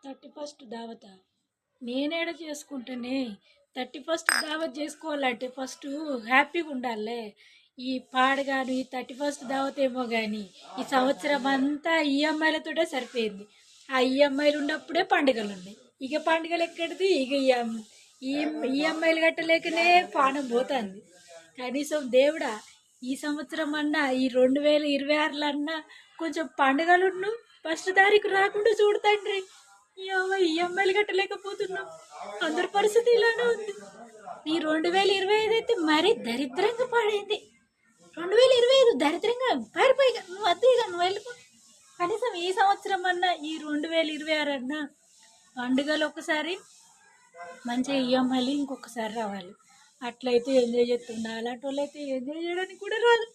31st దావతా నేనేడ చేసుకుంటేనే 31st దావత్ చేసుకోవాలంటే ఫస్ట్ హ్యాపీగా ఉండాలి. ఈ పాడగాను ఈ 31st దావత్ ఏమో కానీ ఈ సంవత్సరం అంతా ఈఎంఐలతోటే సరిపోయింది. ఆ ఈఎంఐలు ఉన్నప్పుడే పండుగలు ఉన్నాయి. ఇక పండుగలు ఎక్కడిది ఇక ఈ ఈఎంఐలు కట్టలేకనే పానం పోతుంది. కనీసం దేవుడా ఈ సంవత్సరం అన్నా ఈ 2026లో అన్నా కొంచెం పండుగలున్ను ఫస్ట్ తారీఖు రాకుండా చూడు తండ్రి. ఈఎంఐలు కట్టలేకపోతున్నాం. అందరి పరిస్థితి ఇలానే ఉంది. ఈ 2025 అయితే మరీ దరిద్రంగా పడైంది. 2025 దరిద్రంగా పారిపోయి నువ్వు వద్దు, ఇక నువ్వు వెళ్ళిపో. కనీసం ఈ సంవత్సరం అన్నా ఈ 2026 అన్నా పండుగలు ఒకసారి మంచిగా ఈఎంఐలు ఇంకొకసారి రావాలి. అట్లయితే ఎంజాయ్ చేస్తుండే. అలాంటి వాళ్ళు అయితే ఎంజాయ్ చేయడానికి కూడా రాదు.